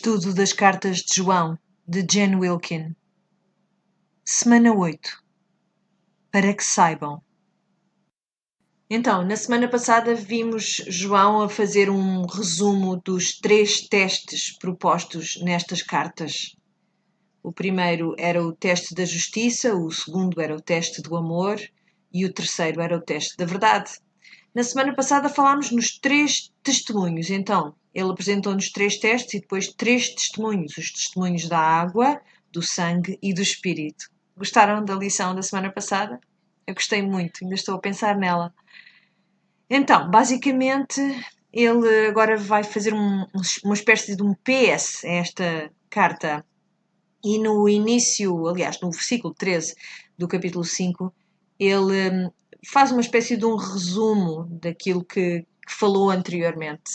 Estudo das Cartas de João, de Jen Wilkin. Semana 8. Para que saibam. Então, na semana passada vimos João a fazer um resumo dos 3 testes propostos nestas cartas. O primeiro era o teste da justiça, o segundo era o teste do amor e o terceiro era o teste da verdade. Na semana passada falámos nos 3 testemunhos, então ele apresentou-nos 3 testes e depois 3 testemunhos, os testemunhos da água, do sangue e do espírito. Gostaram da lição da semana passada? Eu gostei muito, ainda estou a pensar nela. Então, basicamente, ele agora vai fazer uma espécie de um PS a esta carta. E no início, aliás, no versículo 13 do capítulo 5, ele faz uma espécie de um resumo daquilo que falou anteriormente.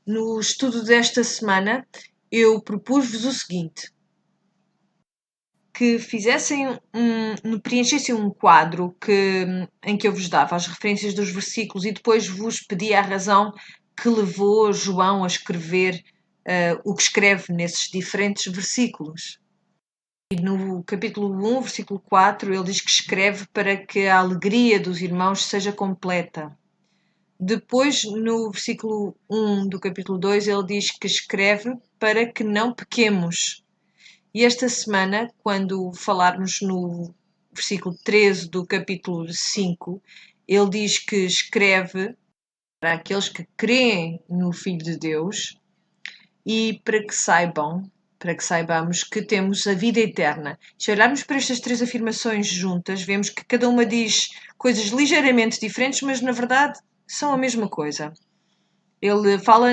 No estudo desta semana, eu propus-vos o seguinte: que preenchessem um quadro em que eu vos dava as referências dos versículos e depois vos pedia a razão que levou João a escrever o que escreve nesses diferentes versículos. E no capítulo 1, versículo 4, ele diz que escreve para que a alegria dos irmãos seja completa. Depois, no versículo 1 do capítulo 2, ele diz que escreve para que não pequemos. E esta semana, quando falarmos no versículo 13 do capítulo 5, ele diz que escreve para aqueles que creem no Filho de Deus e para que saibamos que temos a vida eterna. Se olharmos para estas 3 afirmações juntas, vemos que cada uma diz coisas ligeiramente diferentes, mas na verdade são a mesma coisa. Ele fala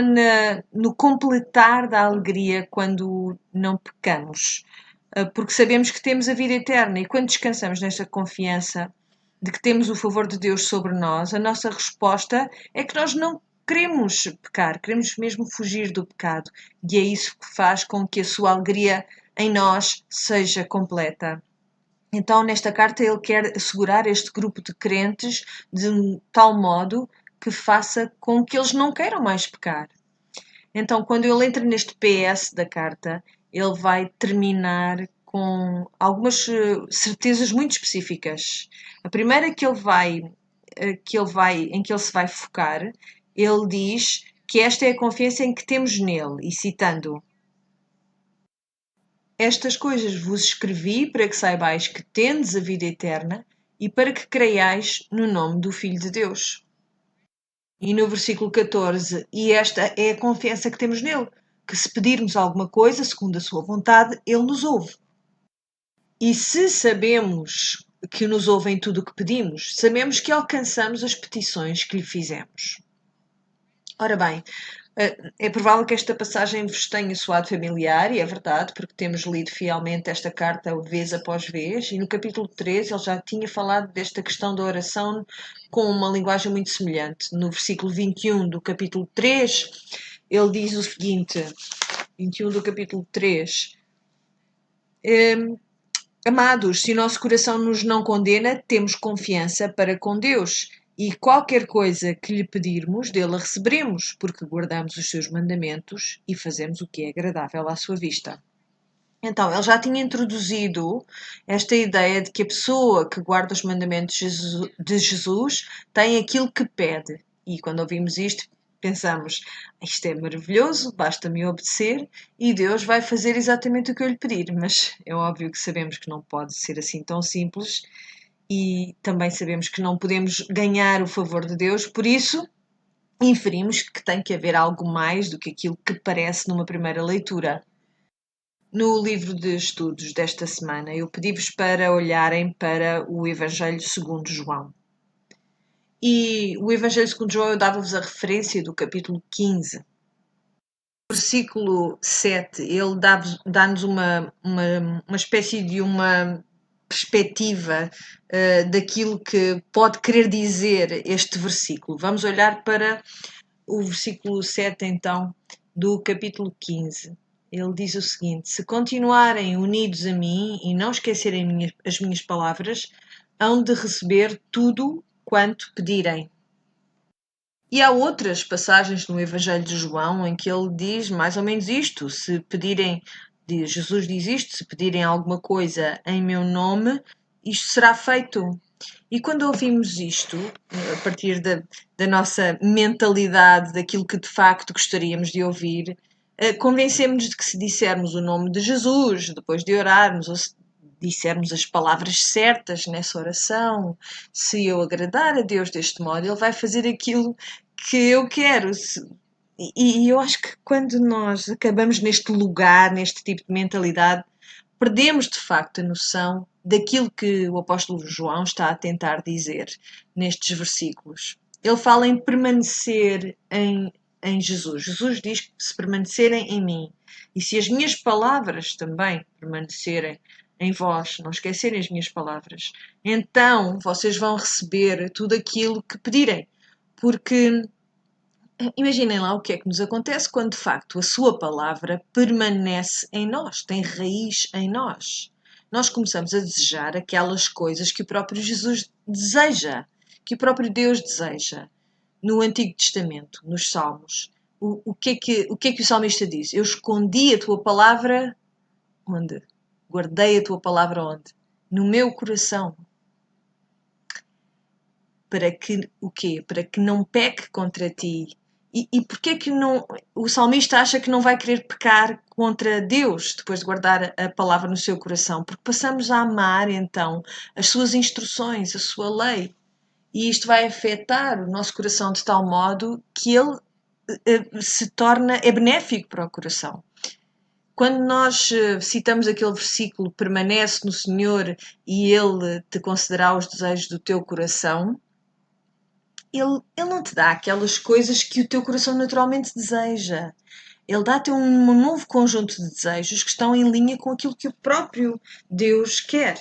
no completar da alegria quando não pecamos, porque sabemos que temos a vida eterna e quando descansamos nesta confiança de que temos o favor de Deus sobre nós, a nossa resposta é que nós não queremos pecar, queremos mesmo fugir do pecado. E é isso que faz com que a sua alegria em nós seja completa. Então, nesta carta, ele quer assegurar este grupo de crentes de tal modo que faça com que eles não queiram mais pecar. Então, quando ele entra neste PS da carta, ele vai terminar com algumas certezas muito específicas. A primeira em que ele se vai focar, ele diz que esta é a confiança em que temos nele, e citando: estas coisas vos escrevi para que saibais que tendes a vida eterna e para que creiais no nome do Filho de Deus. E no versículo 14, e esta é a confiança que temos nele, que se pedirmos alguma coisa segundo a sua vontade, ele nos ouve. E se sabemos que nos ouve em tudo o que pedimos, sabemos que alcançamos as petições que lhe fizemos. Ora bem, é provável que esta passagem vos tenha soado familiar, e é verdade, porque temos lido fielmente esta carta vez após vez, e no capítulo 13 ele já tinha falado desta questão da oração com uma linguagem muito semelhante. No versículo 21 do capítulo 3, ele diz o seguinte, 21 do capítulo 3, amados, se o nosso coração nos não condena, temos confiança para com Deus. E qualquer coisa que lhe pedirmos, dele a receberemos, porque guardamos os seus mandamentos e fazemos o que é agradável à sua vista. Então, ele já tinha introduzido esta ideia de que a pessoa que guarda os mandamentos de Jesus tem aquilo que pede. E quando ouvimos isto, pensamos, isto é maravilhoso, basta-me obedecer e Deus vai fazer exatamente o que eu lhe pedir. Mas é óbvio que sabemos que não pode ser assim tão simples. E também sabemos que não podemos ganhar o favor de Deus, por isso inferimos que tem que haver algo mais do que aquilo que parece numa primeira leitura. No livro de estudos desta semana, eu pedi-vos para olharem para o Evangelho segundo João. E o Evangelho segundo João, eu dava-vos a referência do capítulo 15. Versículo 7, ele dá-nos uma espécie de uma perspectiva daquilo que pode querer dizer este versículo. Vamos olhar para o versículo 7, então, do capítulo 15. Ele diz o seguinte: se continuarem unidos a mim e não esquecerem as minhas palavras, hão de receber tudo quanto pedirem. E há outras passagens no Evangelho de João em que ele diz mais ou menos isto: se pedirem, Jesus diz isto, se pedirem alguma coisa em meu nome, isto será feito. E quando ouvimos isto, a partir da nossa mentalidade, daquilo que de facto gostaríamos de ouvir, convencemos-nos de que se dissermos o nome de Jesus, depois de orarmos, ou se dissermos as palavras certas nessa oração, se eu agradar a Deus deste modo, Ele vai fazer aquilo que eu quero. E eu acho que quando nós acabamos neste lugar, neste tipo de mentalidade, perdemos de facto a noção daquilo que o apóstolo João está a tentar dizer nestes versículos. Ele fala em permanecer em Jesus. Jesus diz que se permanecerem em mim e se as minhas palavras também permanecerem em vós, não esquecerem as minhas palavras, então vocês vão receber tudo aquilo que pedirem. Porque imaginem lá o que é que nos acontece quando de facto a sua palavra permanece em nós, tem raiz em nós. Nós começamos a desejar aquelas coisas que o próprio Jesus deseja, que o próprio Deus deseja. No Antigo Testamento, nos Salmos, o que é que o salmista diz? Eu escondi a tua palavra onde? Guardei a tua palavra onde? No meu coração. Para que o quê? Para que não peque contra ti. E porquê que não, o salmista acha que não vai querer pecar contra Deus depois de guardar a palavra no seu coração? Porque passamos a amar então as suas instruções, a sua lei. E isto vai afetar o nosso coração de tal modo que ele é benéfico para o coração. Quando nós citamos aquele versículo, permanece no Senhor e Ele te concederá os desejos do teu coração, ele não te dá aquelas coisas que o teu coração naturalmente deseja. Ele dá-te um novo conjunto de desejos que estão em linha com aquilo que o próprio Deus quer.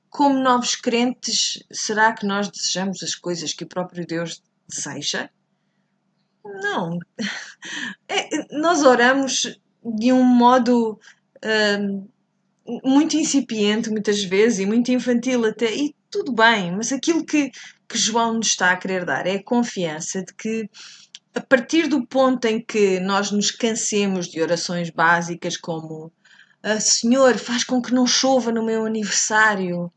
Como novos crentes, será que nós desejamos as coisas que o próprio Deus deseja? Não. Nós oramos de um modo muito incipiente, muitas vezes, e muito infantil até, e tudo bem, mas aquilo que João nos está a querer dar é a confiança de que, a partir do ponto em que nós nos cansemos de orações básicas como Senhor, faz com que não chova no meu aniversário,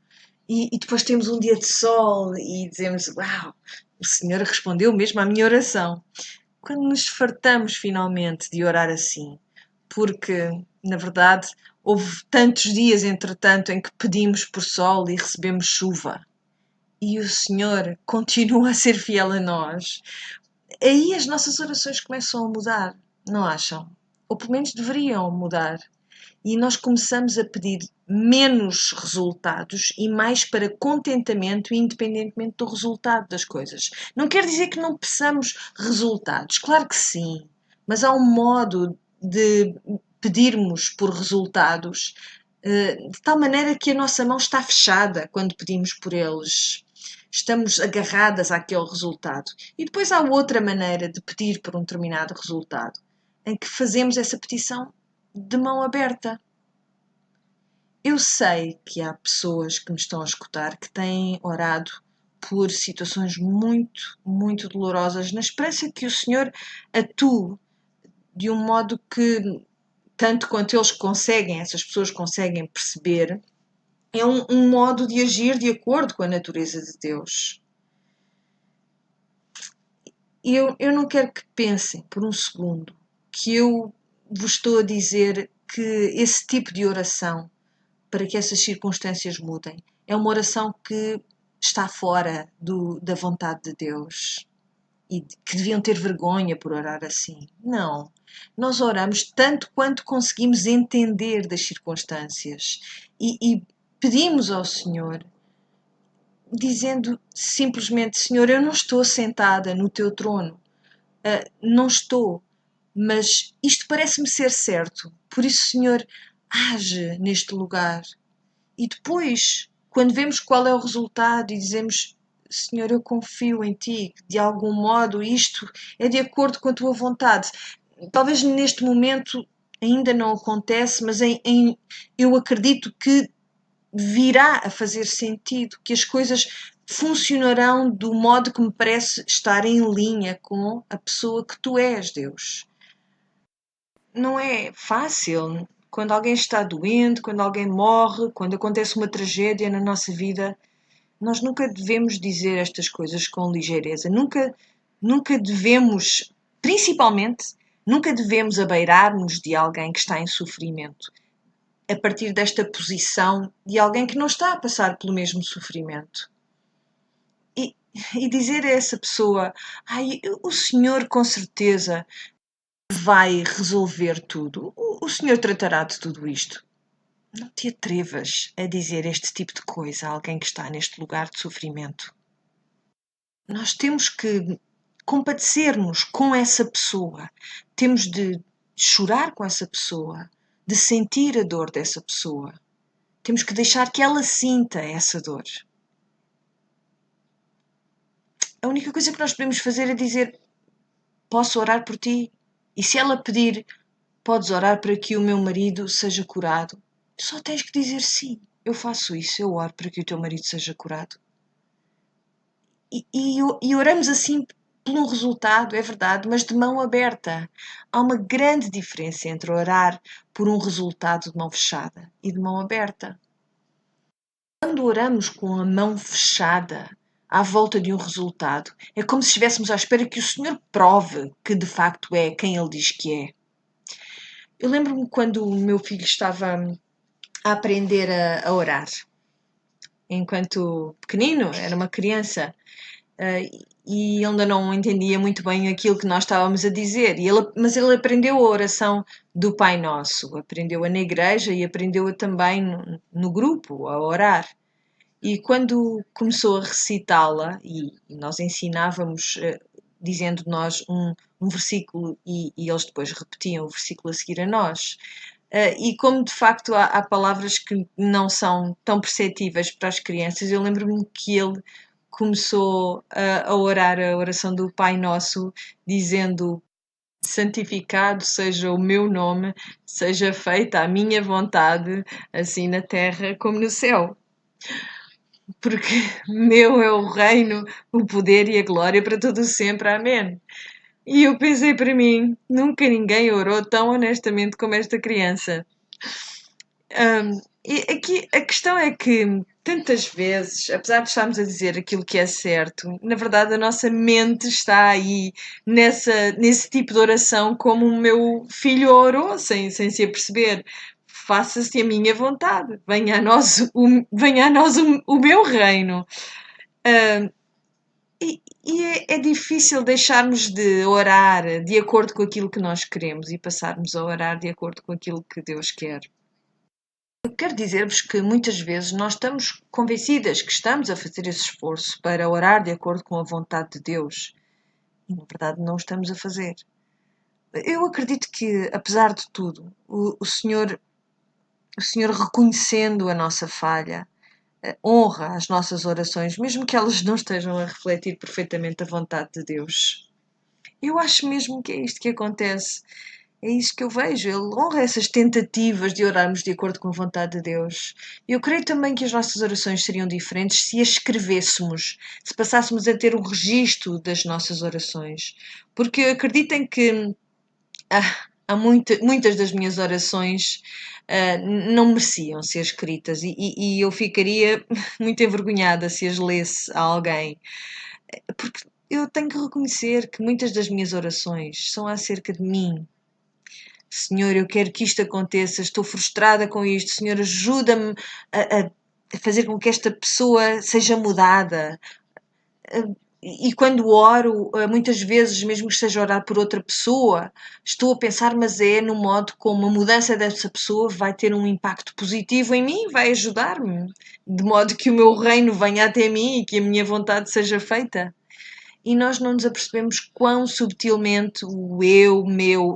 e depois temos um dia de sol e dizemos, uau, o Senhor respondeu mesmo à minha oração. Quando nos fartamos finalmente de orar assim, porque, na verdade, houve tantos dias, entretanto, em que pedimos por sol e recebemos chuva, e o Senhor continua a ser fiel a nós, aí as nossas orações começam a mudar, não acham? Ou pelo menos deveriam mudar. E nós começamos a pedir menos resultados e mais para contentamento, independentemente do resultado das coisas. Não quer dizer que não peçamos resultados, claro que sim, mas há um modo de pedirmos por resultados de tal maneira que a nossa mão está fechada quando pedimos por eles. Estamos agarradas àquele resultado. E depois há outra maneira de pedir por um determinado resultado, em que fazemos essa petição de mão aberta. Eu sei que há pessoas que me estão a escutar que têm orado por situações muito, muito dolorosas, na esperança que o Senhor atue de um modo que, tanto quanto eles conseguem, essas pessoas conseguem perceber, é um modo de agir de acordo com a natureza de Deus. E eu não quero que pensem por um segundo que eu vos estou a dizer que esse tipo de oração, para que essas circunstâncias mudem, é uma oração que está fora da vontade de Deus e que deviam ter vergonha por orar assim. Não. Nós oramos tanto quanto conseguimos entender das circunstâncias e pedimos ao Senhor, dizendo simplesmente: Senhor, eu não estou sentada no teu trono. Não estou, mas isto parece-me ser certo. Por isso, Senhor, age neste lugar. E depois, quando vemos qual é o resultado e dizemos: Senhor, eu confio em Ti, de algum modo isto é de acordo com a Tua vontade. Talvez neste momento ainda não acontece, mas eu acredito que virá a fazer sentido, que as coisas funcionarão do modo que me parece estar em linha com a pessoa que tu és, Deus. Não é fácil. Quando alguém está doente, quando alguém morre, quando acontece uma tragédia na nossa vida, nós nunca devemos dizer estas coisas com ligeireza. Nunca devemos, principalmente, nunca devemos abeirar-nos de alguém que está em sofrimento, a partir desta posição de alguém que não está a passar pelo mesmo sofrimento. E dizer a essa pessoa, o Senhor com certeza vai resolver tudo. O Senhor tratará de tudo isto. Não te atrevas a dizer este tipo de coisa a alguém que está neste lugar de sofrimento. Nós temos que compadecer-nos com essa pessoa. Temos de chorar com essa pessoa, de sentir a dor dessa pessoa. Temos que deixar que ela sinta essa dor. A única coisa que nós podemos fazer é dizer: posso orar por ti? E se ela pedir: podes orar para que o meu marido seja curado? Só tens que dizer sim. Eu faço isso, eu oro para que o teu marido seja curado. E oramos assim por um resultado, é verdade, mas de mão aberta. Há uma grande diferença entre orar por um resultado de mão fechada e de mão aberta. Quando oramos com a mão fechada à volta de um resultado, é como se estivéssemos à espera que o Senhor prove que de facto é quem Ele diz que é. Eu lembro-me quando o meu filho estava a aprender a orar. Enquanto pequenino, era uma criança, e ainda não entendia muito bem aquilo que nós estávamos a dizer. Mas ele aprendeu a oração do Pai Nosso, aprendeu-a na igreja e aprendeu-a também no grupo, a orar. E quando começou a recitá-la, e nós ensinávamos, dizendo nós um versículo, e eles depois repetiam o versículo a seguir a nós. E como de facto há palavras que não são tão perceptíveis para as crianças, eu lembro-me que ele começou a orar a oração do Pai Nosso, dizendo: santificado seja o meu nome, seja feita a minha vontade, assim na terra como no céu. Porque meu é o reino, o poder e a glória para todo sempre. Amém. E eu pensei para mim, nunca ninguém orou tão honestamente como esta criança. E aqui a questão é que tantas vezes, apesar de estarmos a dizer aquilo que é certo, na verdade a nossa mente está aí nesse tipo de oração, como o meu filho orou, sem se aperceber. Faça-se a minha vontade, venha a nós o meu reino. É difícil deixarmos de orar de acordo com aquilo que nós queremos e passarmos a orar de acordo com aquilo que Deus quer. Eu quero dizer-vos que muitas vezes nós estamos convencidas que estamos a fazer esse esforço para orar de acordo com a vontade de Deus e, na verdade, não estamos a fazer. Eu acredito que, apesar de tudo, o Senhor reconhecendo a nossa falha, honra as nossas orações, mesmo que elas não estejam a refletir perfeitamente a vontade de Deus. Eu acho mesmo que é isto que acontece. É isso que eu vejo. Ele honra essas tentativas de orarmos de acordo com a vontade de Deus. Eu creio também que as nossas orações seriam diferentes se as escrevêssemos, se passássemos a ter um registro das nossas orações. Porque acreditem que há muitas das minhas orações não mereciam ser escritas e eu ficaria muito envergonhada se as lesse a alguém. Porque eu tenho que reconhecer que muitas das minhas orações são acerca de mim. Senhor, eu quero que isto aconteça, estou frustrada com isto. Senhor, ajuda-me a fazer com que esta pessoa seja mudada. E quando oro, muitas vezes, mesmo que esteja a orar por outra pessoa, estou a pensar, mas é no modo como a mudança dessa pessoa vai ter um impacto positivo em mim, vai ajudar-me, de modo que o meu reino venha até mim e que a minha vontade seja feita. E nós não nos apercebemos quão subtilmente o eu, meu,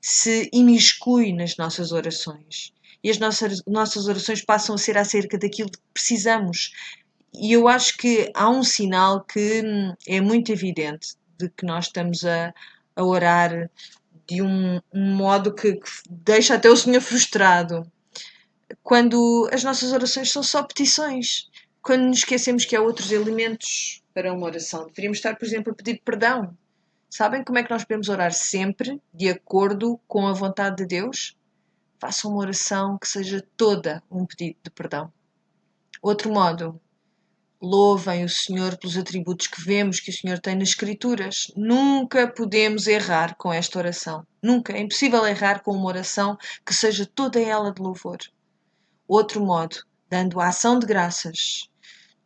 se imiscui nas nossas orações. E as nossas orações passam a ser acerca daquilo que precisamos. E eu acho que há um sinal que é muito evidente de que nós estamos a orar de um modo que deixa até o Senhor frustrado. Quando as nossas orações são só petições. quando nos esquecemos que há outros elementos para uma oração. Deveríamos estar, por exemplo, a pedir perdão. Sabem como é que nós podemos orar sempre de acordo com a vontade de Deus? Façam uma oração que seja toda um pedido de perdão. Outro modo, louvem o Senhor pelos atributos que vemos que o Senhor tem nas Escrituras. Nunca podemos errar com esta oração. Nunca. É impossível errar com uma oração que seja toda ela de louvor. Outro modo, dando a ação de graças.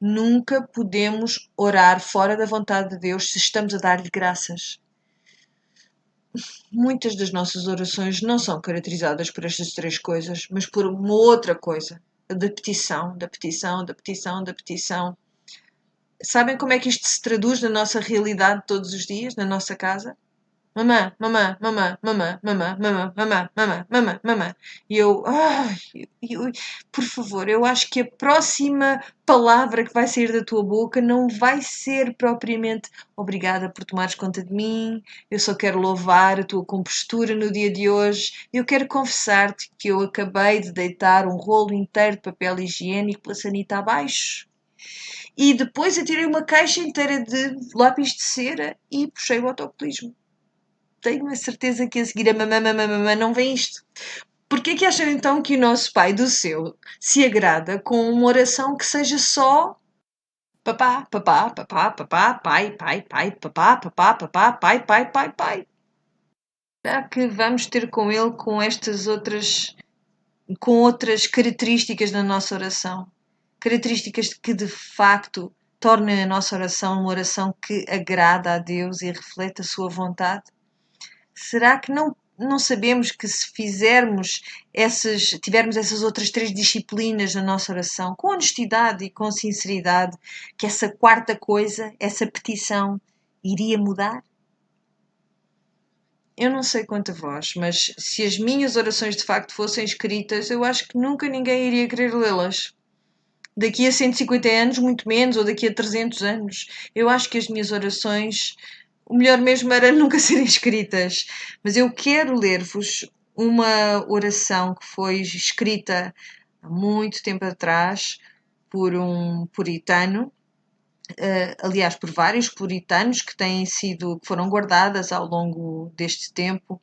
Nunca podemos orar fora da vontade de Deus se estamos a dar-lhe graças. Muitas das nossas orações não são caracterizadas por estas três coisas, mas por uma outra coisa. A da petição, da petição, da petição, da petição. Sabem como é que isto se traduz na nossa realidade todos os dias, na nossa casa? Mamã, mamã, mamã, mamã, mamã, mamã, mamã, mamã, mamã, mamã. E por favor, eu acho que a próxima palavra que vai sair da tua boca não vai ser propriamente obrigada por tomares conta de mim, eu só quero louvar a tua compostura no dia de hoje, eu quero confessar-te que eu acabei de deitar um rolo inteiro de papel higiênico pela sanita abaixo. E depois atirei uma caixa inteira de lápis de cera e puxei o autocolismo. Tenho a certeza que a seguir a mamã não vem isto. Porquê é que acham então que o nosso Pai do Céu se agrada com uma oração que seja só papá, papá, papá, papá, pai, pai, pai, papá, papá, papá, pai, pai, pai, pai? Será que vamos ter com ele com outras características na nossa oração? Características que de facto tornem a nossa oração uma oração que agrada a Deus e reflete a sua vontade? Será que não sabemos que se tivermos essas outras três disciplinas na nossa oração, com honestidade e com sinceridade, que essa quarta coisa, essa petição, iria mudar? Eu não sei quanto a vós, mas se as minhas orações de facto fossem escritas, eu acho que nunca ninguém iria querer lê-las. Daqui a 150 anos, muito menos, ou daqui a 300 anos. Eu acho que as minhas orações, o melhor mesmo era nunca serem escritas. Mas eu quero ler-vos uma oração que foi escrita há muito tempo atrás por um puritano, aliás, por vários puritanos que foram guardadas ao longo deste tempo,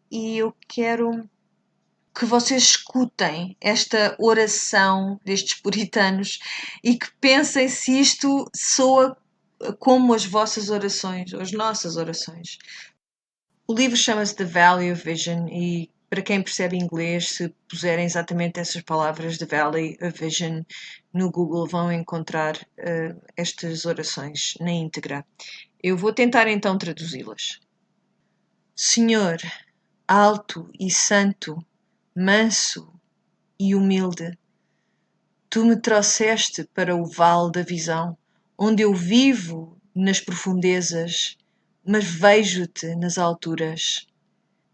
e eu quero que vocês escutem esta oração destes puritanos e que pensem se isto soa como as vossas orações, ou as nossas orações. O livro chama-se The Valley of Vision e, para quem percebe inglês, se puserem exatamente essas palavras, The Valley of Vision, no Google vão encontrar estas orações na íntegra. Eu vou tentar então traduzi-las. Senhor, alto e santo, manso e humilde, tu me trouxeste para o vale da visão, onde eu vivo nas profundezas, mas vejo-te nas alturas.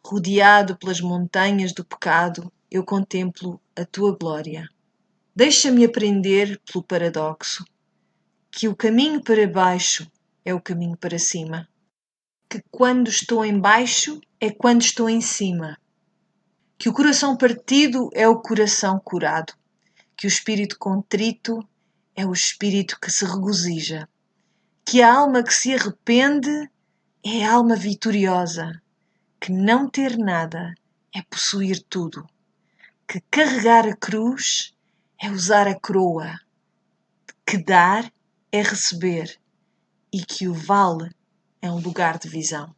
Rodeado pelas montanhas do pecado, eu contemplo a tua glória. Deixa-me aprender pelo paradoxo, que o caminho para baixo é o caminho para cima, que quando estou em baixo é quando estou em cima, que o coração partido é o coração curado, que o espírito contrito é o espírito que se regozija, que a alma que se arrepende é a alma vitoriosa, que não ter nada é possuir tudo, que carregar a cruz é usar a coroa, que dar é receber e que o vale é um lugar de visão.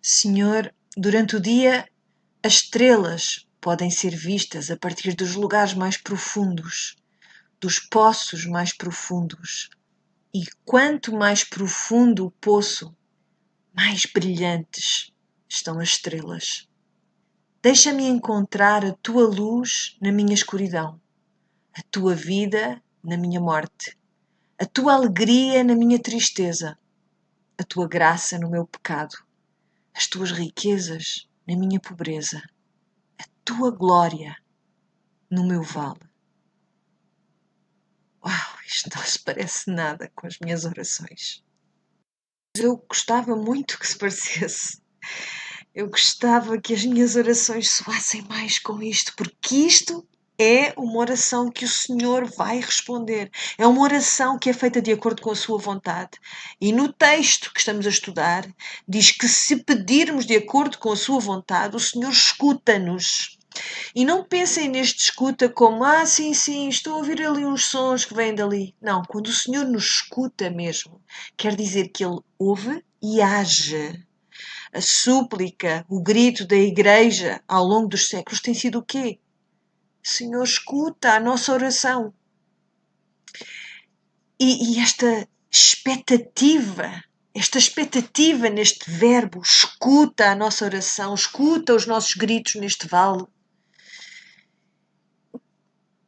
Senhor, durante o dia as estrelas podem ser vistas a partir dos lugares mais profundos, dos poços mais profundos. E quanto mais profundo o poço, mais brilhantes estão as estrelas. Deixa-me encontrar a tua luz na minha escuridão, a tua vida na minha morte, a tua alegria na minha tristeza, a tua graça no meu pecado, as tuas riquezas na minha pobreza, a tua glória no meu vale. Uau, isto não se parece nada com as minhas orações. Eu gostava muito que se parecesse. Eu gostava que as minhas orações soassem mais com isto, porque isto é uma oração que o Senhor vai responder. É uma oração que é feita de acordo com a sua vontade. E no texto que estamos a estudar, diz que se pedirmos de acordo com a sua vontade, o Senhor escuta-nos. E não pensem neste escuta como, sim, sim, estou a ouvir ali uns sons que vêm dali. Não, quando o Senhor nos escuta mesmo, quer dizer que Ele ouve e age. A súplica, o grito da igreja ao longo dos séculos tem sido o quê? Senhor, escuta a nossa oração. E esta expectativa neste verbo, escuta a nossa oração, escuta os nossos gritos neste vale.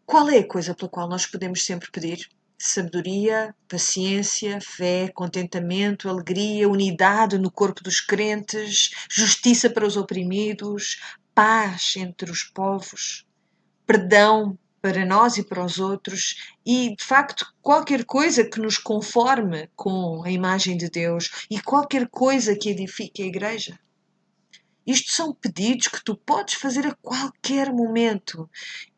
Qual é a coisa pela qual nós podemos sempre pedir? Sabedoria, paciência, fé, contentamento, alegria, unidade no corpo dos crentes, justiça para os oprimidos, paz entre os povos, perdão para nós e para os outros e, de facto, qualquer coisa que nos conforme com a imagem de Deus e qualquer coisa que edifique a igreja. Isto são pedidos que tu podes fazer a qualquer momento.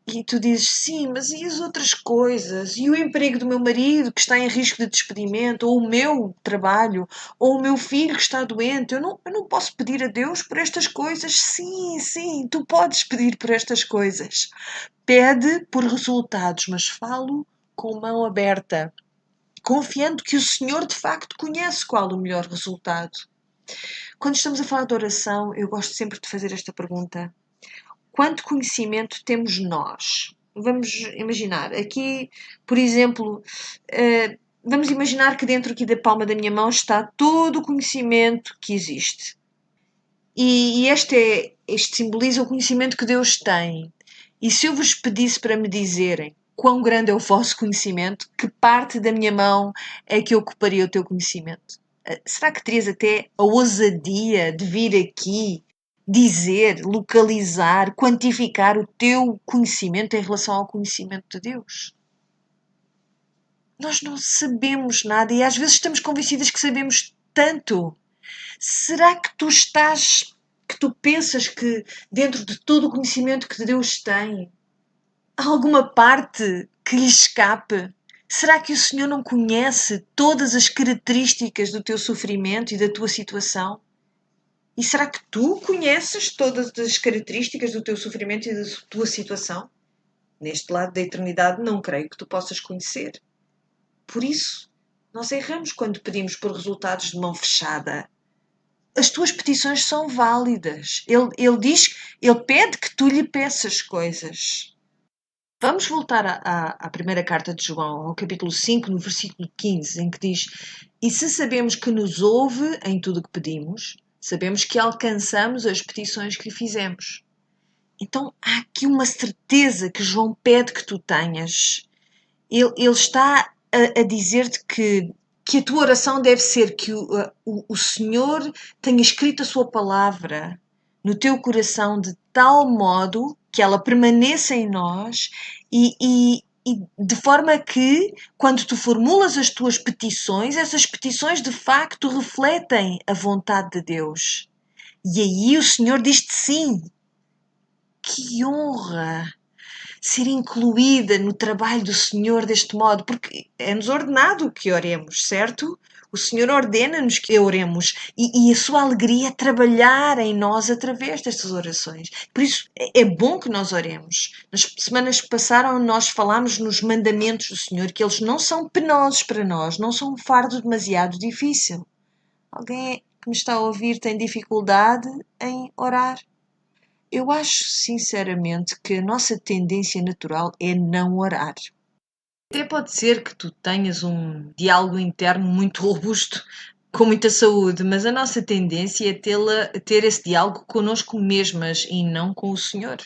E tu dizes, sim, mas e as outras coisas? E o emprego do meu marido que está em risco de despedimento? Ou o meu trabalho? Ou o meu filho que está doente? Eu não posso pedir a Deus por estas coisas? Sim, sim, tu podes pedir por estas coisas. Pede por resultados, mas falo com mão aberta, confiando que o Senhor de facto conhece qual o melhor resultado. Quando estamos a falar de oração, eu gosto sempre de fazer esta pergunta. Quanto conhecimento temos nós? Vamos imaginar, aqui, por exemplo, vamos imaginar que dentro aqui da palma da minha mão está todo o conhecimento que existe. E este simboliza o conhecimento que Deus tem. E se eu vos pedisse para me dizerem quão grande é o vosso conhecimento, que parte da minha mão é que ocuparia o teu conhecimento? Será que terias até a ousadia de vir aqui dizer, localizar, quantificar o teu conhecimento em relação ao conhecimento de Deus? Nós não sabemos nada e às vezes estamos convencidas que sabemos tanto. Será que tu pensas que dentro de todo o conhecimento que Deus tem, há alguma parte que lhe escape? Será que o Senhor não conhece todas as características do teu sofrimento e da tua situação? E será que tu conheces todas as características do teu sofrimento e da tua situação? Neste lado da eternidade, não creio que tu possas conhecer. Por isso, nós erramos quando pedimos por resultados de mão fechada. As tuas petições são válidas. Ele pede que tu lhe peças coisas. Vamos voltar à primeira carta de João, ao capítulo 5, no versículo 15, em que diz: E se sabemos que nos ouve em tudo o que pedimos, sabemos que alcançamos as petições que lhe fizemos. Então há aqui uma certeza que João pede que tu tenhas. Ele está a dizer-te que a tua oração deve ser que o Senhor tenha escrito a sua palavra no teu coração de tal modo que ela permaneça em nós e de forma que, quando tu formulas as tuas petições, essas petições de facto refletem a vontade de Deus. E aí o Senhor diz-te sim. Que honra! Ser incluída no trabalho do Senhor deste modo, porque é-nos ordenado que oremos, certo? O Senhor ordena-nos que oremos e a sua alegria é trabalhar em nós através destas orações. Por isso é bom que nós oremos. Nas semanas que passaram nós falámos nos mandamentos do Senhor, que eles não são penosos para nós, não são um fardo demasiado difícil. Alguém que me está a ouvir tem dificuldade em orar? Eu acho, sinceramente, que a nossa tendência natural é não orar. Até pode ser que tu tenhas um diálogo interno muito robusto, com muita saúde, mas a nossa tendência é ter esse diálogo connosco mesmas e não com o Senhor.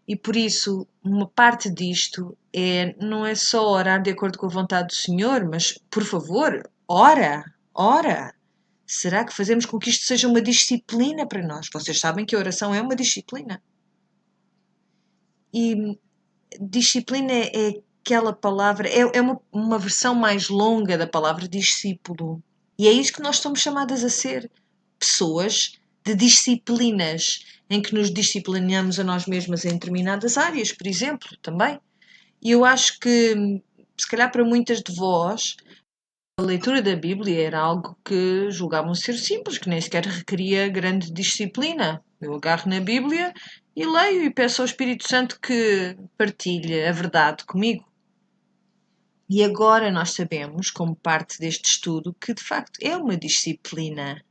E por isso, uma parte disto não é só orar de acordo com a vontade do Senhor, mas, por favor, ora. Será que fazemos com que isto seja uma disciplina para nós? Vocês sabem que a oração é uma disciplina. E disciplina é aquela palavra, é uma versão mais longa da palavra discípulo. E é isso que nós somos chamadas a ser. Pessoas de disciplinas, em que nos disciplinamos a nós mesmas em determinadas áreas, por exemplo, também. E eu acho que, se calhar para muitas de vós, a leitura da Bíblia era algo que julgavam ser simples, que nem sequer requeria grande disciplina. Eu agarro na Bíblia e leio e peço ao Espírito Santo que partilhe a verdade comigo. E agora nós sabemos, como parte deste estudo, que de facto é uma disciplina.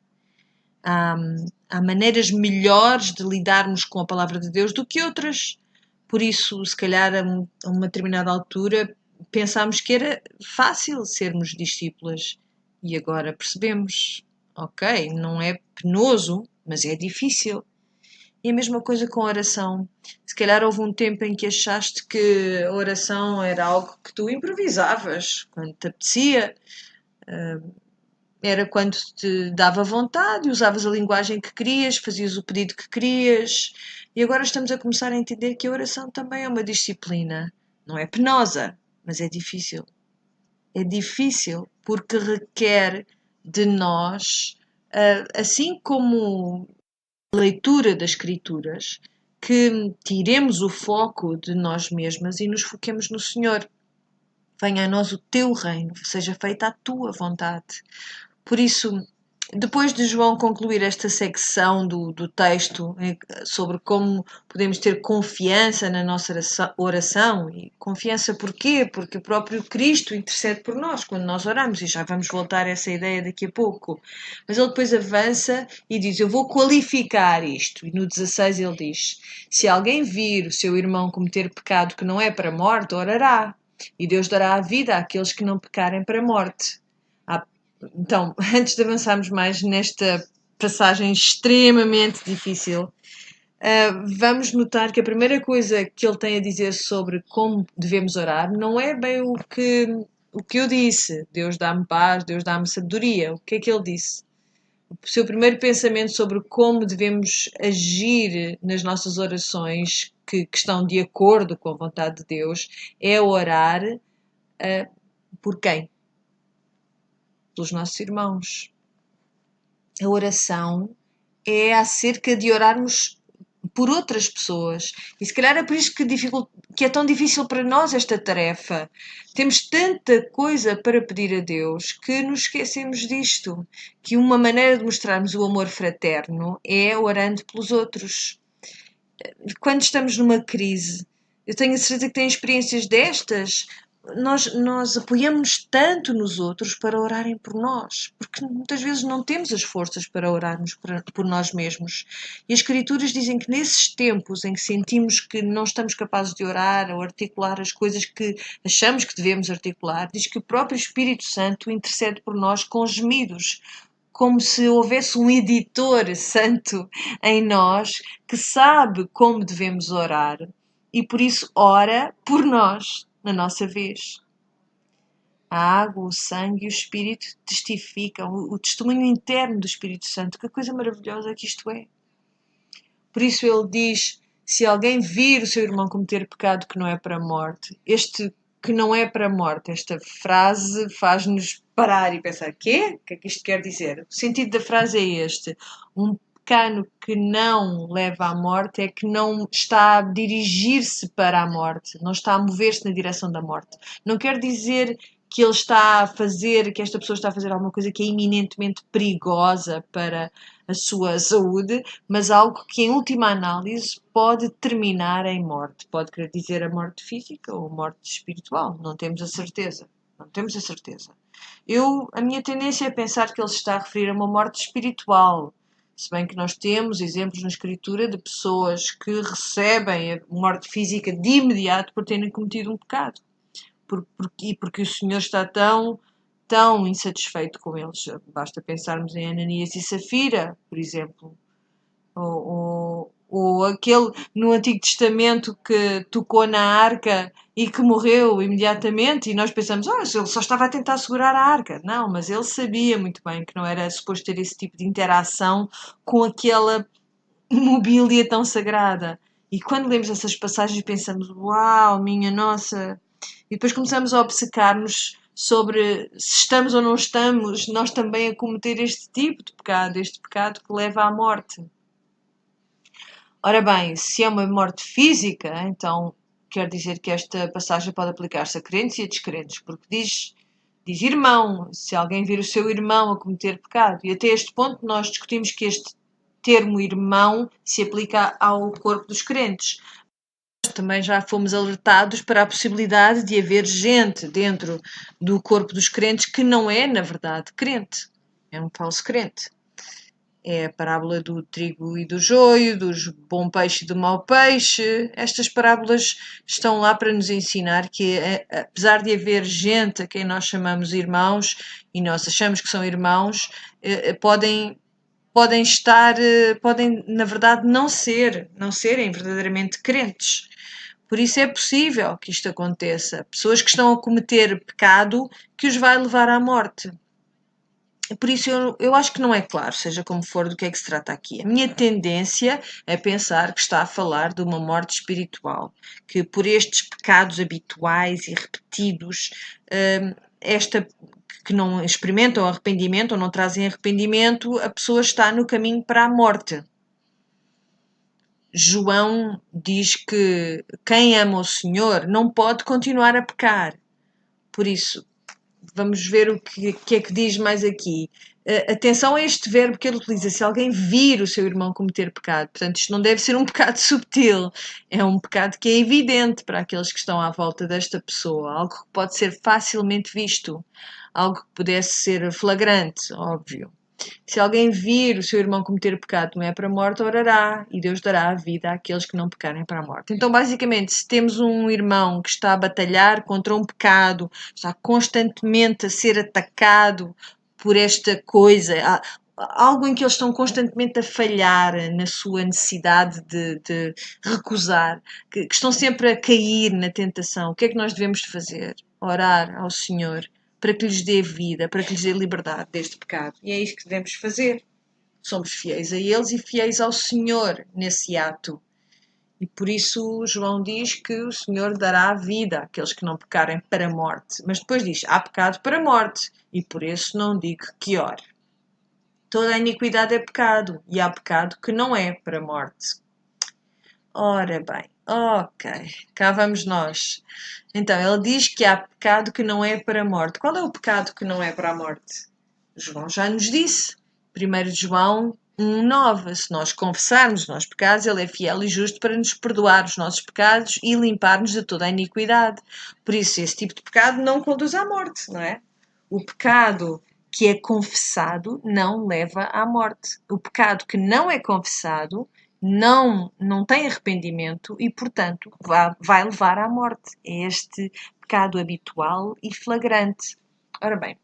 Há maneiras melhores de lidarmos com a palavra de Deus do que outras. Por isso, se calhar, a uma determinada altura, pensámos que era fácil sermos discípulas. E agora percebemos, ok, não é penoso, mas é difícil. E a mesma coisa com a oração. Se calhar houve um tempo em que achaste que a oração era algo que tu improvisavas, quando te apetecia, era quando te dava vontade, usavas a linguagem que querias, fazias o pedido que querias. E agora estamos a começar a entender que a oração também é uma disciplina. Não é penosa, mas é difícil. É difícil porque requer de nós, assim como a leitura das Escrituras, que tiremos o foco de nós mesmas e nos foquemos no Senhor. Venha a nós o teu reino, seja feita a tua vontade. Por isso, depois de João concluir esta secção do texto sobre como podemos ter confiança na nossa oração, e confiança porquê? Porque o próprio Cristo intercede por nós quando nós oramos, e já vamos voltar a essa ideia daqui a pouco. Mas ele depois avança e diz, eu vou qualificar isto. E no 16 ele diz, se alguém vir o seu irmão cometer pecado que não é para a morte, orará. E Deus dará a vida àqueles que não pecarem para a morte. Então, antes de avançarmos mais nesta passagem extremamente difícil, vamos notar que a primeira coisa que ele tem a dizer sobre como devemos orar não é bem o que eu disse. Deus dá-me paz, Deus dá-me sabedoria. O que é que ele disse? O seu primeiro pensamento sobre como devemos agir nas nossas orações que estão de acordo com a vontade de Deus é orar por quem? Pelos nossos irmãos. A oração é acerca de orarmos por outras pessoas. E se calhar é por isso que é tão difícil para nós esta tarefa. Temos tanta coisa para pedir a Deus que nos esquecemos disto. Que uma maneira de mostrarmos o amor fraterno é orando pelos outros. Quando estamos numa crise, eu tenho a certeza que têm experiências destas. Nós apoiamos tanto nos outros para orarem por nós, porque muitas vezes não temos as forças para orarmos por nós mesmos. E as Escrituras dizem que nesses tempos em que sentimos que não estamos capazes de orar ou articular as coisas que achamos que devemos articular, diz que o próprio Espírito Santo intercede por nós com gemidos, como se houvesse um editor santo em nós que sabe como devemos orar e por isso ora por nós na nossa vez. A água, o sangue e o Espírito testificam, o testemunho interno do Espírito Santo. Que coisa maravilhosa que isto é. Por isso ele diz, se alguém vir o seu irmão cometer pecado que não é para a morte, este que não é para a morte, esta frase faz-nos parar e pensar, quê? O que é que isto quer dizer? O sentido da frase é este. Um pecado que não leva à morte é que não está a dirigir-se para a morte, não está a mover-se na direção da morte. Não quer dizer que ele está a fazer, que esta pessoa está a fazer alguma coisa que é eminentemente perigosa para a sua saúde, mas algo que em última análise pode terminar em morte. Pode querer dizer a morte física ou a morte espiritual, não temos a certeza. Não temos a certeza. A minha tendência é pensar que ele se está a referir a uma morte espiritual, se bem que nós temos exemplos na Escritura de pessoas que recebem a morte física de imediato por terem cometido um pecado. Porque o Senhor está tão insatisfeito com eles. Basta pensarmos em Ananias e Safira, por exemplo. Ou aquele no Antigo Testamento que tocou na arca e que morreu imediatamente, e nós pensamos, ele só estava a tentar segurar a arca. Não, mas ele sabia muito bem que não era suposto ter esse tipo de interação com aquela mobília tão sagrada. E quando lemos essas passagens pensamos, uau, minha nossa... E depois começamos a obcecar-nos sobre se estamos ou não estamos nós também a cometer este tipo de pecado, este pecado que leva à morte. Ora bem, se é uma morte física, então quer dizer que esta passagem pode aplicar-se a crentes e a descrentes, porque diz irmão, se alguém vir o seu irmão a cometer pecado. E até este ponto nós discutimos que este termo irmão se aplica ao corpo dos crentes. Também já fomos alertados para a possibilidade de haver gente dentro do corpo dos crentes que não é, na verdade, crente. É um falso crente. É a parábola do trigo e do joio, dos bom peixe e do mau peixe. Estas parábolas estão lá para nos ensinar que, apesar de haver gente a quem nós chamamos irmãos, e nós achamos que são irmãos, podem estar, podem, na verdade, não serem verdadeiramente crentes. Por isso é possível que isto aconteça. Pessoas que estão a cometer pecado que os vai levar à morte. Por isso eu acho que não é claro, seja como for, do que é que se trata aqui. A minha tendência é pensar que está a falar de uma morte espiritual, que por estes pecados habituais e repetidos, que não experimentam arrependimento ou não trazem arrependimento, a pessoa está no caminho para a morte. João diz que quem ama o Senhor não pode continuar a pecar. Por isso, vamos ver o que é que diz mais aqui. Atenção a este verbo que ele utiliza. Se alguém vir o seu irmão cometer pecado. Portanto, isto não deve ser um pecado subtil. É um pecado que é evidente para aqueles que estão à volta desta pessoa. Algo que pode ser facilmente visto. Algo que pudesse ser flagrante, óbvio. Se alguém vir o seu irmão cometer pecado, não é para a morte, orará, e Deus dará a vida àqueles que não pecarem para a morte. Então, basicamente, se temos um irmão que está a batalhar contra um pecado, está constantemente a ser atacado por esta coisa, algo em que eles estão constantemente a falhar na sua necessidade de recusar, que estão sempre a cair na tentação, o que é que nós devemos fazer? Orar ao Senhor para que lhes dê vida, para que lhes dê liberdade deste pecado. E é isso que devemos fazer. Somos fiéis a eles e fiéis ao Senhor nesse ato. E por isso João diz que o Senhor dará vida àqueles que não pecarem para a morte. Mas depois diz, há pecado para a morte, e por isso não digo que ore. Toda a iniquidade é pecado, e há pecado que não é para a morte. Ora bem, ok, cá vamos nós. Então, ele diz que há pecado que não é para a morte. Qual é o pecado que não é para a morte? João já nos disse. 1 João 1,9. Se nós confessarmos os nossos pecados, ele é fiel e justo para nos perdoar os nossos pecados e limpar-nos de toda a iniquidade. Por isso, esse tipo de pecado não conduz à morte, não é? O pecado que é confessado não leva à morte. O pecado que não é confessado não tem arrependimento e, portanto, vai levar à morte. É este pecado habitual e flagrante. Ora bem,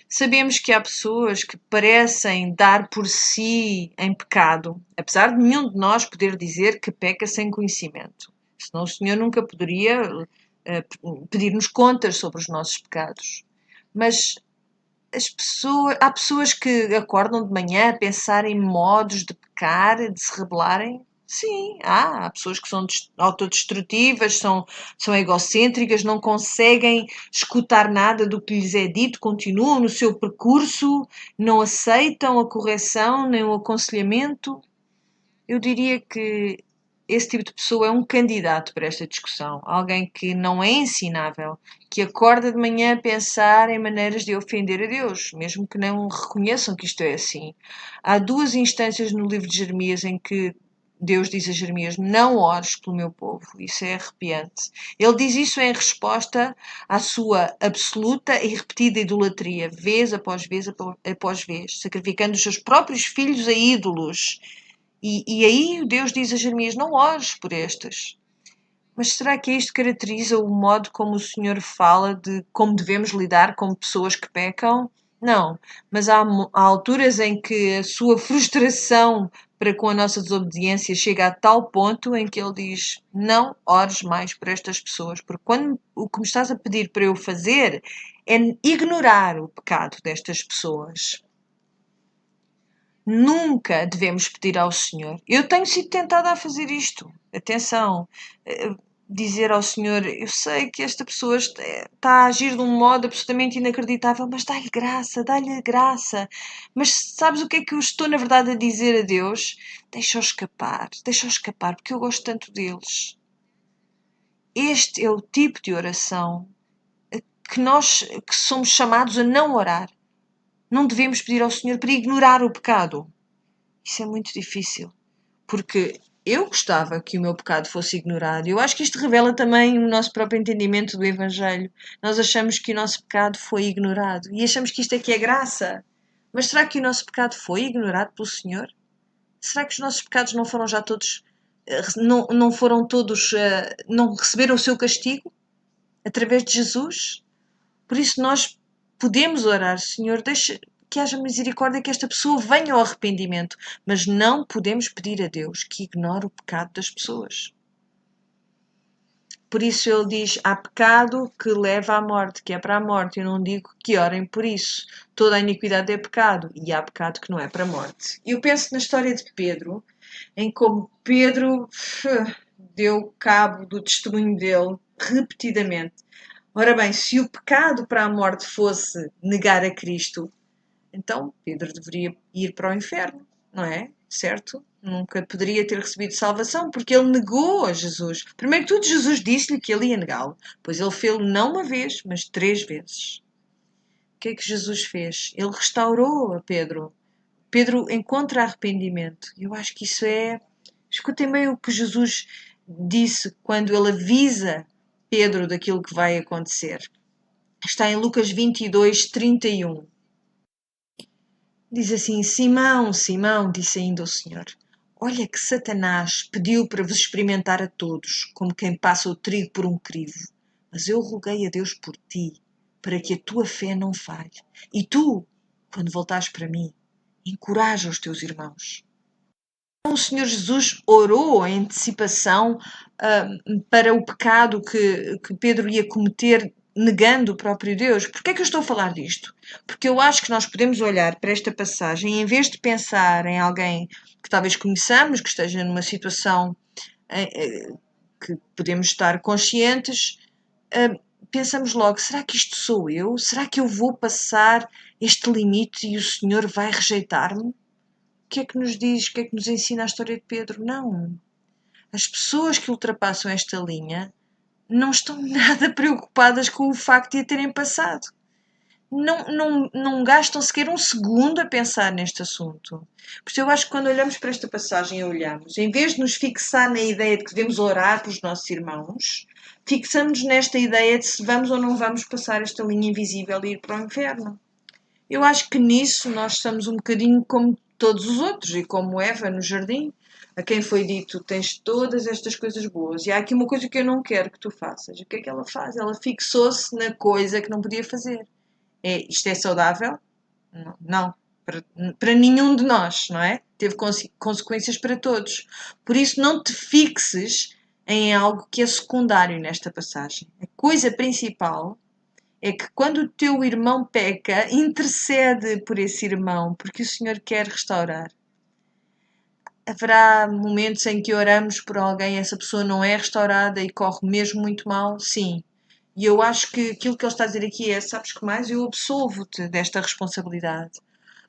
sabemos que há pessoas que parecem dar por si em pecado, apesar de nenhum de nós poder dizer que peca sem conhecimento. Senão o Senhor nunca poderia pedir-nos contas sobre os nossos pecados. Mas há pessoas que acordam de manhã a pensar em modos de pecar, de se rebelarem. Sim, há pessoas que são autodestrutivas, são egocêntricas, não conseguem escutar nada do que lhes é dito, continuam no seu percurso, não aceitam a correção nem o aconselhamento. Eu diria que esse tipo de pessoa é um candidato para esta discussão. Alguém que não é ensinável, que acorda de manhã a pensar em maneiras de ofender a Deus, mesmo que não reconheçam que isto é assim. Há duas instâncias no livro de Jeremias em que Deus diz a Jeremias, não ores pelo meu povo. Isso é arrepiante. Ele diz isso em resposta à sua absoluta e repetida idolatria, vez após vez após vez, sacrificando os seus próprios filhos a ídolos. E aí Deus diz a Jeremias, não ores por estes. Mas será que isto caracteriza o modo como o Senhor fala de como devemos lidar com pessoas que pecam? Não, mas há alturas em que a sua frustração para com a nossa desobediência chega a tal ponto em que ele diz, não ores mais por estas pessoas, porque quando o que me estás a pedir para eu fazer é ignorar o pecado destas pessoas. Nunca devemos pedir ao Senhor. Eu tenho sido tentada a fazer isto. Atenção, dizer ao Senhor: eu sei que esta pessoa está a agir de um modo absolutamente inacreditável, mas dá-lhe graça. Mas sabes o que é que eu estou, na verdade, a dizer a Deus? Deixa-o escapar, porque eu gosto tanto deles. Este é o tipo de oração que nós que somos chamados a não orar. Não devemos pedir ao Senhor para ignorar o pecado. Isso é muito difícil, porque eu gostava que o meu pecado fosse ignorado. Eu acho que isto revela também o nosso próprio entendimento do Evangelho. Nós achamos que o nosso pecado foi ignorado e achamos que isto aqui é graça. Mas será que o nosso pecado foi ignorado pelo Senhor? Será que os nossos pecados não foram já todos, não foram todos, não receberam o seu castigo através de Jesus? Por isso nós podemos orar: Senhor, deixa que haja misericórdia, que esta pessoa venha ao arrependimento, mas não podemos pedir a Deus que ignore o pecado das pessoas. Por isso ele diz: há pecado que leva à morte, que é para a morte. Eu não digo que orem por isso. Toda a iniquidade é pecado e há pecado que não é para a morte. Eu penso na história de Pedro, em como Pedro deu cabo do testemunho dele repetidamente. Ora bem, se o pecado para a morte fosse negar a Cristo, então Pedro deveria ir para o inferno, não é? Certo? Nunca poderia ter recebido salvação, porque ele negou a Jesus. Primeiro que tudo, Jesus disse-lhe que ele ia negá-lo, pois ele fez-lo não uma vez, mas 3 vezes. O que é que Jesus fez? Ele restaurou a Pedro. Pedro encontra arrependimento. Eu acho que isso é... Escutem bem o que Jesus disse quando ele avisa Pedro daquilo que vai acontecer. Está em Lucas 22, 31. Diz assim: Simão, Simão, disse ainda o Senhor, olha que Satanás pediu para vos experimentar a todos, como quem passa o trigo por um crivo. Mas eu roguei a Deus por ti, para que a tua fé não falhe. E tu, quando voltares para mim, encoraja os teus irmãos. O Senhor Jesus orou em antecipação para o pecado que Pedro ia cometer, negando o próprio Deus. Porquê é que eu estou a falar disto? Porque eu acho que nós podemos olhar para esta passagem e, em vez de pensar em alguém que talvez conheçamos, que esteja numa situação que podemos estar conscientes, pensamos logo: será que isto sou eu? Será que eu vou passar este limite e o Senhor vai rejeitar-me? O que é que nos diz, o que é que nos ensina a história de Pedro? Não. As pessoas que ultrapassam esta linha não estão nada preocupadas com o facto de a terem passado. Não gastam sequer um segundo a pensar neste assunto. Por isso eu acho que quando olhamos para esta passagem, olhamos, em vez de nos fixar na ideia de que devemos orar pelos nossos irmãos, fixamos-nos nesta ideia de se vamos ou não vamos passar esta linha invisível e ir para o inferno. Eu acho que nisso nós somos um bocadinho como todos os outros e como Eva no jardim, a quem foi dito: tens todas estas coisas boas e há aqui uma coisa que eu não quero que tu faças. O que é que ela faz? Ela fixou-se na coisa que não podia fazer. Isto é saudável? Não. Para nenhum de nós, não é? Teve consequências para todos. Por isso não te fixes em algo que é secundário nesta passagem. A coisa principal é que quando o teu irmão peca, intercede por esse irmão, porque o Senhor quer restaurar. Haverá momentos em que oramos por alguém, essa pessoa não é restaurada e corre mesmo muito mal? Sim. E eu acho que aquilo que ele está a dizer aqui é: sabes que mais? Eu absolvo-te desta responsabilidade.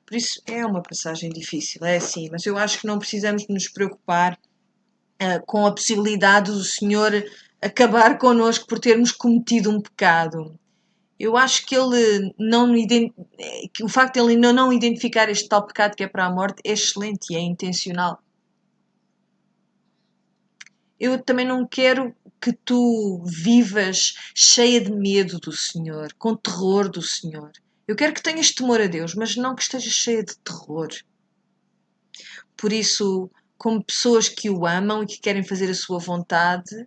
Por isso é uma passagem difícil, é assim, mas eu acho que não precisamos nos preocupar com a possibilidade do Senhor acabar connosco por termos cometido um pecado. Eu acho que ele que o facto de ele ainda não identificar este tal pecado que é para a morte é excelente e é intencional. Eu também não quero que tu vivas cheia de medo do Senhor, com terror do Senhor. Eu quero que tenhas temor a Deus, mas não que estejas cheia de terror. Por isso, como pessoas que o amam e que querem fazer a sua vontade,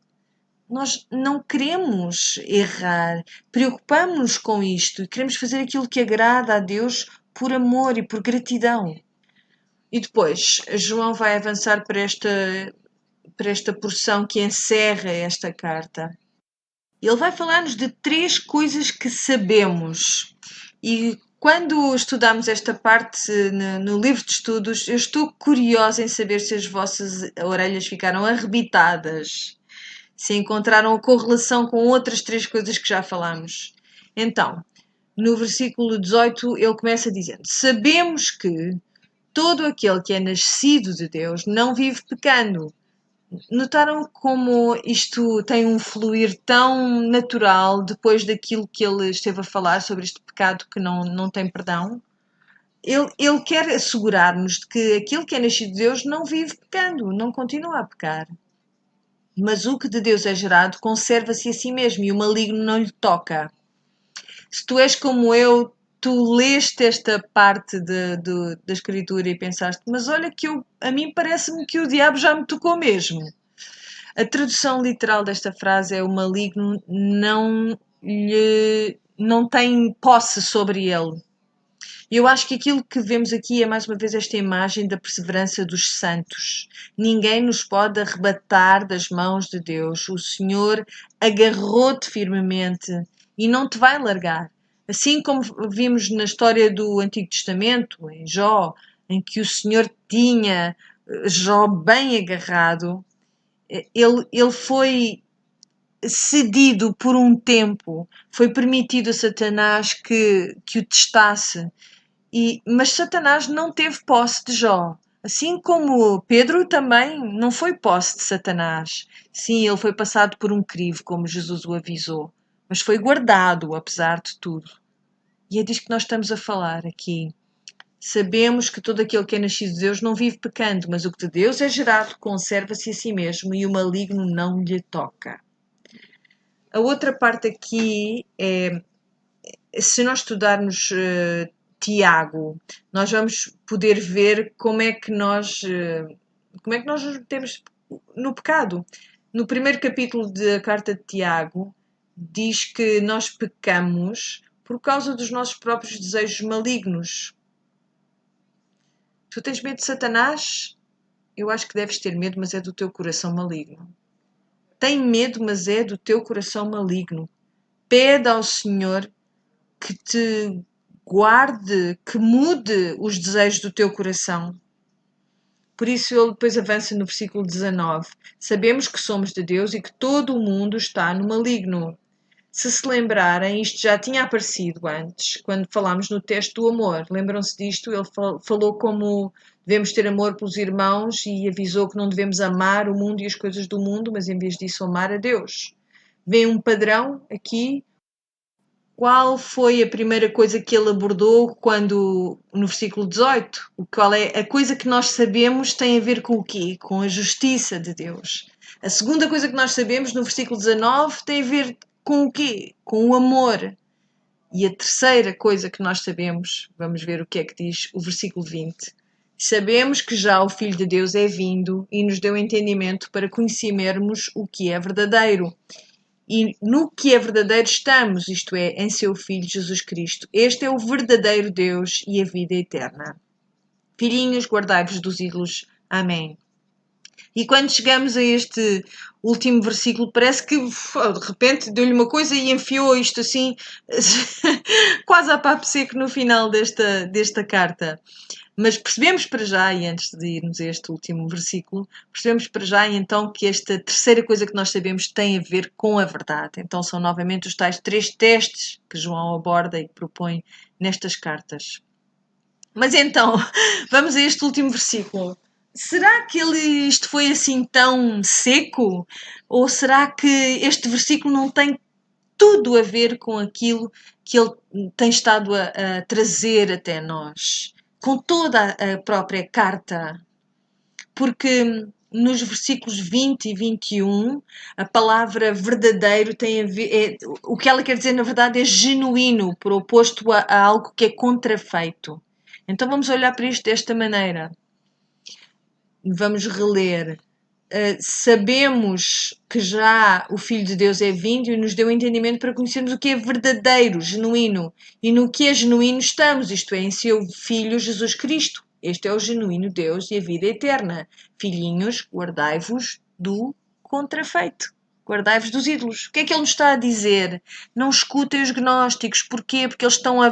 nós não queremos errar, preocupamos-nos com isto e queremos fazer aquilo que agrada a Deus por amor e por gratidão. E depois, João vai avançar para esta porção que encerra esta carta. Ele vai falar-nos de 3 coisas que sabemos. E quando estudamos esta parte no livro de estudos, eu estou curiosa em saber se as vossas orelhas ficaram arrebitadas. se encontraram a correlação com outras 3 coisas que já falámos. Então, no versículo 18, ele começa dizendo: sabemos que todo aquele que é nascido de Deus não vive pecando. Notaram como isto tem um fluir tão natural depois daquilo que ele esteve a falar sobre este pecado que não tem perdão? Ele quer assegurar-nos de que aquele que é nascido de Deus não vive pecando, não continua a pecar. Mas o que de Deus é gerado conserva-se a si mesmo e o maligno não lhe toca. Se tu és como eu, tu leste esta parte da Escritura e pensaste, mas olha que a mim parece-me que o diabo já me tocou mesmo. A tradução literal desta frase é: o maligno não tem posse sobre ele. E eu acho que aquilo que vemos aqui é mais uma vez esta imagem da perseverança dos santos. Ninguém nos pode arrebatar das mãos de Deus. O Senhor agarrou-te firmemente e não te vai largar. Assim como vimos na história do Antigo Testamento, em Jó, em que o Senhor tinha Jó bem agarrado, ele foi cedido por um tempo, foi permitido a Satanás que o testasse. Mas Satanás não teve posse de Jó. Assim como Pedro também não foi posse de Satanás. Sim, ele foi passado por um crivo, como Jesus o avisou. Mas foi guardado, apesar de tudo. E é disso que nós estamos a falar aqui. Sabemos que todo aquele que é nascido de Deus não vive pecando, mas o que de Deus é gerado conserva-se a si mesmo e o maligno não lhe toca. A outra parte aqui é, se nós estudarmos Tiago, nós vamos poder ver como é que nós nos metemos no pecado. No primeiro capítulo da carta de Tiago, diz que nós pecamos por causa dos nossos próprios desejos malignos. Tu tens medo de Satanás? Eu acho que deves ter medo, mas é do teu coração maligno. Tem medo, mas é do teu coração maligno. Pede ao Senhor que te guarde, que mude os desejos do teu coração. Por isso ele depois avança no versículo 19. Sabemos que somos de Deus e que todo o mundo está no maligno. Se lembrarem, isto já tinha aparecido antes, quando falámos no texto do amor. Lembram-se disto? Ele falou como devemos ter amor pelos irmãos e avisou que não devemos amar o mundo e as coisas do mundo, mas em vez disso amar a Deus. Vem um padrão aqui. Qual foi a primeira coisa que ele abordou quando, no versículo 18? Qual é a coisa que nós sabemos tem a ver com o quê? Com a justiça de Deus. A segunda coisa que nós sabemos, no versículo 19, tem a ver com o quê? Com o amor. E a terceira coisa que nós sabemos, vamos ver o que é que diz o versículo 20. Sabemos que já o Filho de Deus é vindo e nos deu entendimento para conhecermos o que é verdadeiro. E no que é verdadeiro estamos, isto é, em seu Filho Jesus Cristo. Este é o verdadeiro Deus e a vida eterna. Filhinhos, guardai-vos dos ídolos. Amém. E quando chegamos a este último versículo, parece que de repente deu-lhe uma coisa e enfiou isto assim, quase a papo seco no final desta carta. Mas percebemos para já, e antes de irmos a este último versículo, percebemos para já então que esta terceira coisa que nós sabemos tem a ver com a verdade. Então são novamente os tais 3 testes que João aborda e propõe nestas cartas. Mas então, vamos a este último versículo. Será que isto foi assim tão seco? Ou será que este versículo não tem tudo a ver com aquilo que ele tem estado a trazer até nós? Com toda a própria carta. Porque nos versículos 20 e 21, a palavra verdadeiro tem a ver... o que ela quer dizer, na verdade, é genuíno, por oposto a algo que é contrafeito. Então vamos olhar para isto desta maneira. Vamos reler. Sabemos que já o Filho de Deus é vindo e nos deu entendimento para conhecermos o que é verdadeiro, genuíno. E no que é genuíno estamos, isto é, em seu Filho Jesus Cristo. Este é o genuíno Deus e a vida eterna. Filhinhos, guardai-vos do contrafeito. Guardai-vos dos ídolos. O que é que ele nos está a dizer? Não escutem os gnósticos. Porquê? Porque eles estão a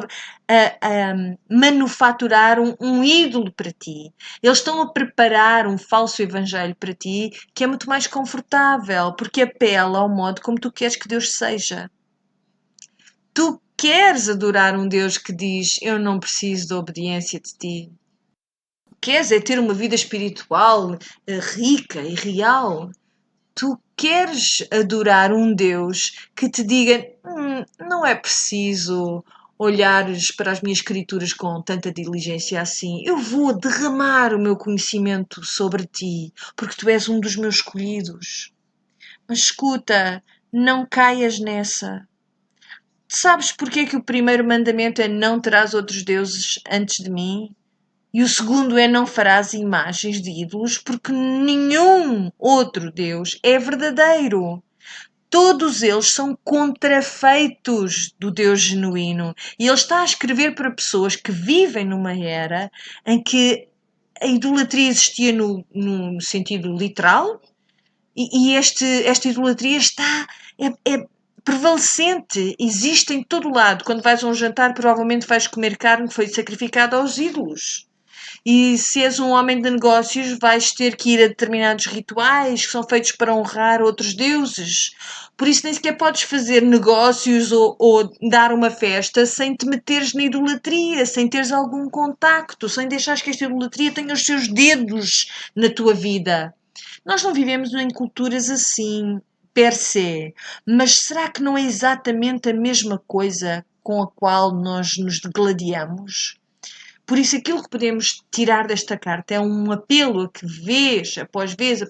manufaturar um ídolo para ti. Eles estão a preparar um falso evangelho para ti que é muito mais confortável, porque apela ao modo como tu queres que Deus seja. Tu queres adorar um Deus que diz: eu não preciso da obediência de ti. Queres é ter uma vida espiritual rica e real. Tu queres adorar um Deus que te diga: não é preciso olhares para as minhas escrituras com tanta diligência assim. Eu vou derramar o meu conhecimento sobre ti, porque tu és um dos meus escolhidos. Mas escuta, não caias nessa. Sabes porque que o primeiro mandamento é: não terás outros deuses antes de mim? E o segundo é: não farás imagens de ídolos, porque nenhum outro Deus é verdadeiro. Todos eles são contrafeitos do Deus genuíno. E ele está a escrever para pessoas que vivem numa era em que a idolatria existia no sentido literal e esta idolatria é prevalecente, existe em todo lado. Quando vais a um jantar, provavelmente vais comer carne que foi sacrificada aos ídolos. E se és um homem de negócios, vais ter que ir a determinados rituais que são feitos para honrar outros deuses. Por isso nem sequer podes fazer negócios ou dar uma festa sem te meteres na idolatria, sem teres algum contacto, sem deixares que esta idolatria tenha os seus dedos na tua vida. Nós não vivemos em culturas assim, per se, mas será que não é exatamente a mesma coisa com a qual nós nos degladiamos? Por isso, aquilo que podemos tirar desta carta é um apelo a que vez após vez,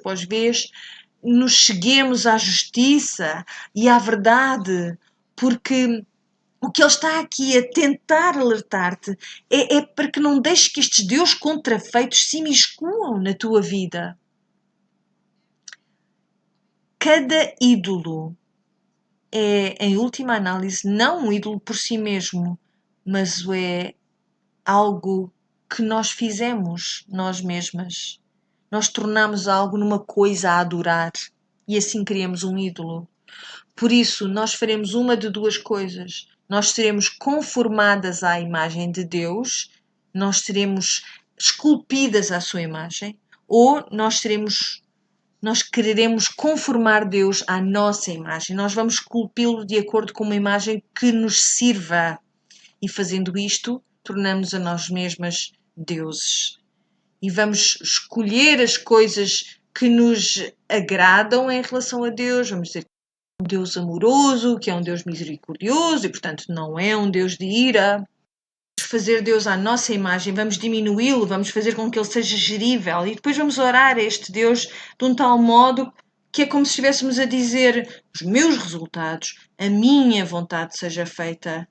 nos cheguemos à justiça e à verdade, porque o que ele está aqui a tentar alertar-te é para que não deixes que estes deuses contrafeitos se imiscuam na tua vida. Cada ídolo é, em última análise, não um ídolo por si mesmo, mas é algo que nós fizemos nós mesmas. Nós tornamos algo numa coisa a adorar e assim criamos um ídolo. Por isso, nós faremos uma de duas coisas. Nós seremos conformadas à imagem de Deus, nós seremos esculpidas à sua imagem, ou nós quereremos conformar Deus à nossa imagem. Nós vamos esculpi-lo de acordo com uma imagem que nos sirva. E fazendo isto, tornamos a nós mesmas deuses. E vamos escolher as coisas que nos agradam em relação a Deus. Vamos dizer que é um Deus amoroso, que é um Deus misericordioso e, portanto, não é um Deus de ira. Vamos fazer Deus à nossa imagem, vamos diminuí-lo, vamos fazer com que ele seja gerível. E depois vamos orar a este Deus de um tal modo que é como se estivéssemos a dizer: os meus resultados, a minha vontade seja feita.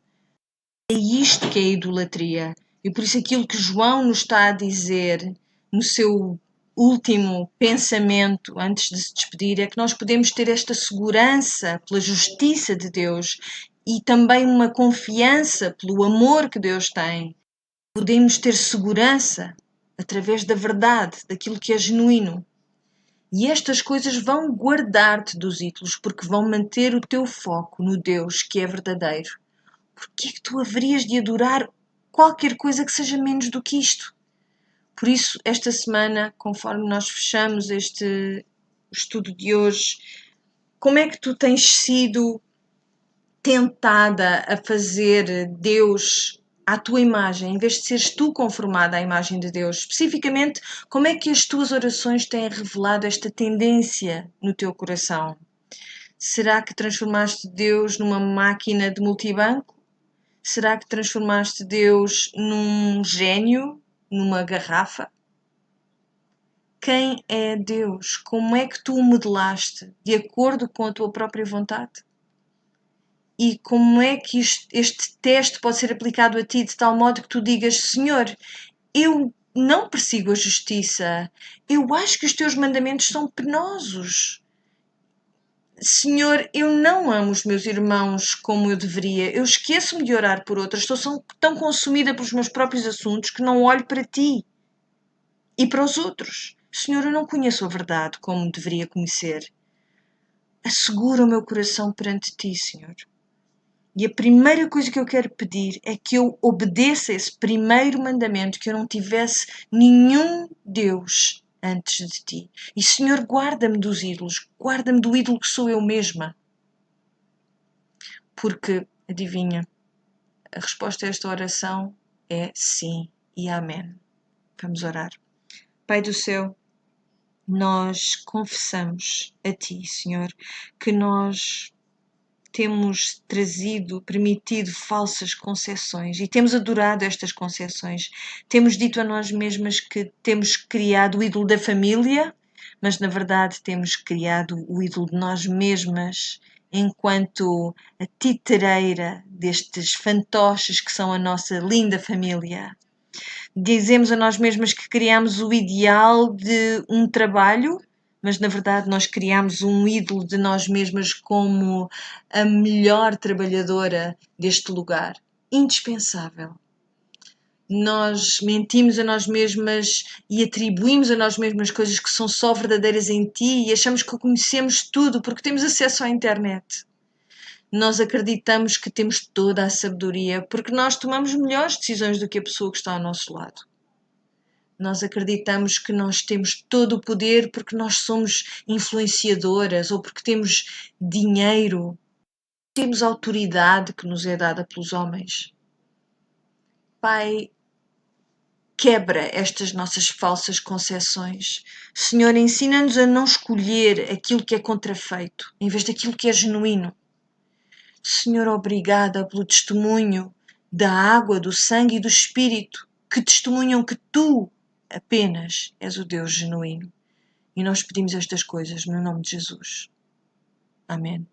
É isto que é idolatria. E por isso aquilo que João nos está a dizer no seu último pensamento antes de se despedir é que nós podemos ter esta segurança pela justiça de Deus e também uma confiança pelo amor que Deus tem. Podemos ter segurança através da verdade, daquilo que é genuíno. E estas coisas vão guardar-te dos ídolos porque vão manter o teu foco no Deus que é verdadeiro. Porque é que tu haverias de adorar qualquer coisa que seja menos do que isto? Por isso, esta semana, conforme nós fechamos este estudo de hoje, como é que tu tens sido tentada a fazer Deus à tua imagem, em vez de seres tu conformada à imagem de Deus? Especificamente, como é que as tuas orações têm revelado esta tendência no teu coração? Será que transformaste Deus numa máquina de multibanco? Será que transformaste Deus num gênio, numa garrafa? Quem é Deus? Como é que tu o modelaste? De acordo com a tua própria vontade? E como é que este teste pode ser aplicado a ti de tal modo que tu digas: Senhor, eu não persigo a justiça, eu acho que os teus mandamentos são penosos. Senhor, eu não amo os meus irmãos como eu deveria. Eu esqueço-me de orar por outras. Estou tão consumida pelos meus próprios assuntos que não olho para ti e para os outros. Senhor, eu não conheço a verdade como deveria conhecer. assegura o meu coração perante Ti, Senhor. E a primeira coisa que eu quero pedir é que eu obedeça esse primeiro mandamento, que eu não tivesse nenhum Deus antes de Ti. E, Senhor, guarda-me dos ídolos, guarda-me do ídolo que sou eu mesma. Porque, adivinha, a resposta a esta oração é sim e amém. Vamos orar. Pai do céu, nós confessamos a Ti, Senhor, que nós temos permitido falsas concessões e temos adorado estas concessões. Temos dito a nós mesmas que temos criado o ídolo da família, mas na verdade temos criado o ídolo de nós mesmas enquanto a titereira destes fantoches que são a nossa linda família. Dizemos a nós mesmas que criamos o ideal de um trabalho, mas na verdade nós criamos um ídolo de nós mesmas como a melhor trabalhadora deste lugar. Indispensável. Nós mentimos a nós mesmas e atribuímos a nós mesmas coisas que são só verdadeiras em Ti e achamos que conhecemos tudo porque temos acesso à internet. Nós acreditamos que temos toda a sabedoria porque nós tomamos melhores decisões do que a pessoa que está ao nosso lado. Nós acreditamos que nós temos todo o poder porque nós somos influenciadoras ou porque temos dinheiro, temos autoridade que nos é dada pelos homens. Pai, quebra estas nossas falsas concepções. Senhor, ensina-nos a não escolher aquilo que é contrafeito, em vez daquilo que é genuíno. Senhor, obrigada pelo testemunho da água, do sangue e do Espírito, que testemunham que Tu apenas és o Deus genuíno. E nós pedimos estas coisas no nome de Jesus. Amém.